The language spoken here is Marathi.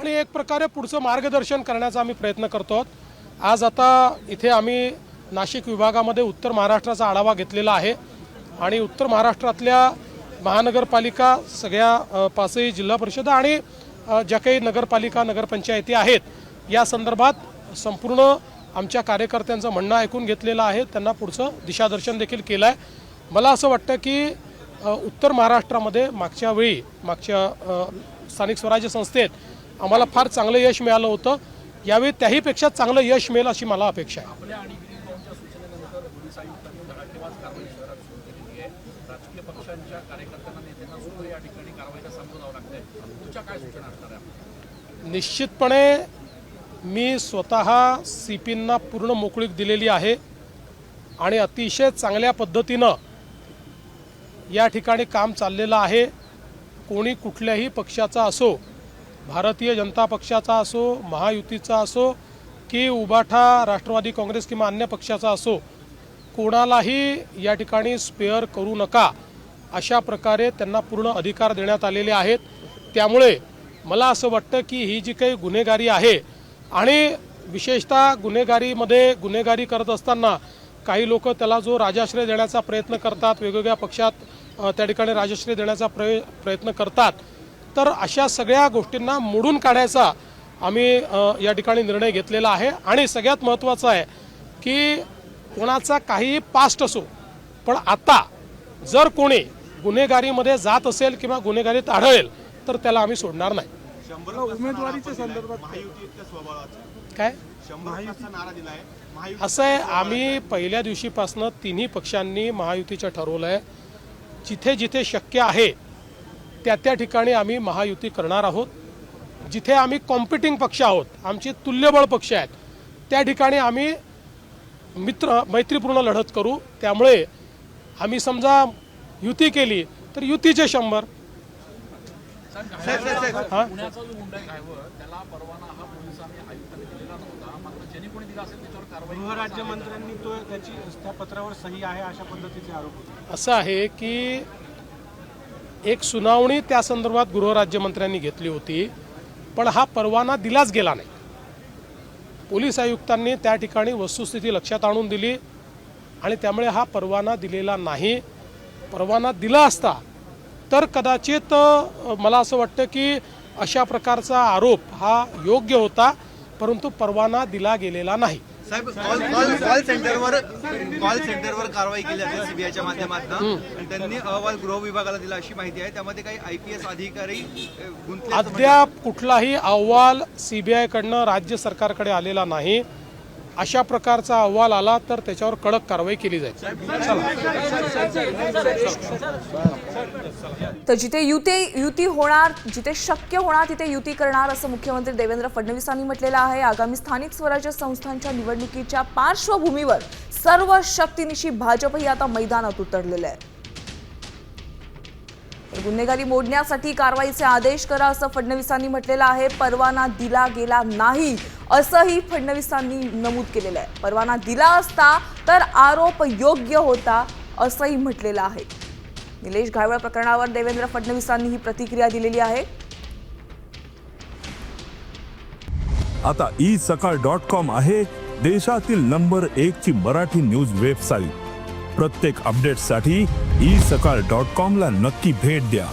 आणि एक प्रकारे पुढचं मार्गदर्शन करण्याचा आम्ही प्रयत्न करतो आहोत। आज आता इथे आम्ही नाशिक विभागामध्ये उत्तर महाराष्ट्राचा आढावा घेतलेला आहे आणि उत्तर महाराष्ट्रातल्या महानगरपालिका सगळ्या पाचही जिल्हा परिषद आणि ज्या काही नगरपालिका नगरपंचायती आहेत या संदर्भात संपूर्ण आमच्या कार्यकर्त्यांचं म्हणणं ऐकून घेतलेलं आहे, त्यांना पुढचं दिशादर्शन देखील केलं आहे। मला असं वाटतं की उत्तर महाराष्ट्रामध्ये मागच्या स्थानिक स्वराज्य संस्थेत आम्हाला फार चांगलं यश मिळालं होतं, यावेळी त्याहीपेक्षा चांगलं यश मिळेल अशी मला अपेक्षा आहे। निश्चितपणे मी स्वतः सीपींना पूर्ण मोकळीक दिलेली आहे आणि अतिशय चांगल्या पद्धतीनं या ठिकाणी काम चाललेलं आहे। कोणी कुठल्याही पक्षाचा असो, भारतीय जनता पक्षाचा असो, महायुतीचा असो की उबाठा राष्ट्रवादी काँग्रेस किंवा अन्य पक्षाचा असो, कोणालाही या ठिकाणी स्पेअर करू नका अशा प्रकारे त्यांना पूर्ण अधिकार देण्यात आलेले आहेत। त्यामुळे मला असं वाटतं की ही जी काही गुन्हेगारी आहे आणि विशेषतः गुन्हेगारी करत असताना काही लोक त्याला जो राजाश्रय देण्याचा प्रयत्न करतात, वेगवेगळ्या पक्षात त्या ठिकाणी राजाश्रय देण्याचा प्रयत्न करतात, तर अशा सगळ्या गोष्टींना मोडून काढायचा आम्ही या ठिकाणी निर्णय घेतलेला आहे। आणि सगळ्यात महत्त्वाचं आहे की कोणाचा काही पास्ट असो, पण आता जर कोणी गुन्हेगारीमध्ये जात असेल किंवा गुन्हेगारीत आढळेल तर त्याला आम्ही सोडणार नाही। उमेदवारीच्या संदर्भात काय असं आहे, आम्ही पहिल्या दिवशीपासून तिन्ही पक्षांनी महायुतीचं ठरवलं आहे। जिथे जिथे शक्य आहे त्या ठिकाणी आम्ही महायुती करणार आहोत। जिथे आम्ही कॉम्पिटिंग पक्ष आहोत, आमचे तुल्यबळ पक्ष आहेत, त्या ठिकाणी आम्ही मैत्रीपूर्ण लढत करू। त्यामुळे आम्ही समजा युती केली तर युतीचे 100। गृहराज्यमंत्र्यांनी तो त्या पत्रावर सही आहे अशा पद्धतीचे आरोप होते। असं आहे की एक सुनावणी त्या संदर्भात गृहराज्यमंत्र्यांनी घेतली होती, पण हा परवाना दिलाच गेला नाही। पोलीस आयुक्तांनी त्या ठिकाणी वस्तुस्थिती लक्षात आणून दिली आणि त्यामुळे हा परवाना दिलेला नाही। परवाना दिला असता तर कदाचित मला असं वाटतं की अशा प्रकारचा आरोप हा योग्य होता, परंतु परवाना दिला गेलेला नाही। साहेब, कॉल सेंटरवर कारवाई केली जाते सीबीआयच्या माध्यमातून आणि त्यांनी अहवाल गृह विभागाला दिला अशी माहिती आहे। त्यामध्ये काही IPS अधिकारी गुंतले? अद्याप कुठलाही अहवाल सीबीआय कडनं राज्य सरकारकडे आलेला नाही। अशा प्रकारचा अहवाल आला तर त्याच्यावर कडक कारवाई केली जाईल। तर जिथे युती होणार, जिथे शक्य होणार तिथे युती करणार असं मुख्यमंत्री देवेंद्र फडणवीसांनी म्हटलेलं आहे। आगामी स्थानिक स्वराज्य संस्थांच्या निवडणुकीच्या पार्श्वभूमीवर सर्व शक्तीनिशी भाजपही आता मैदानात उतरलेले आहे। गुन्हेगारी मोडण्यासाठी कारवाईचे आदेश करा असं फडणवीसांनी म्हटलेलं आहे। परवाना दिला गेला नाही असंही फडणवीसांनी नमूद केलेलं आहे। परवाना दिला असता तर आरोप योग्य होता असंही म्हटलेलं आहे। निलेश घायवळ प्रकरणावर देवेंद्र फडणवीसांनी ही प्रतिक्रिया दिलेली आहे। आता isakal.com आहे देशातील नंबर 1 ची मराठी न्यूज वेबसाईट। प्रत्येक अपडेटसाठी isakal.com ला नक्की भेट द्या।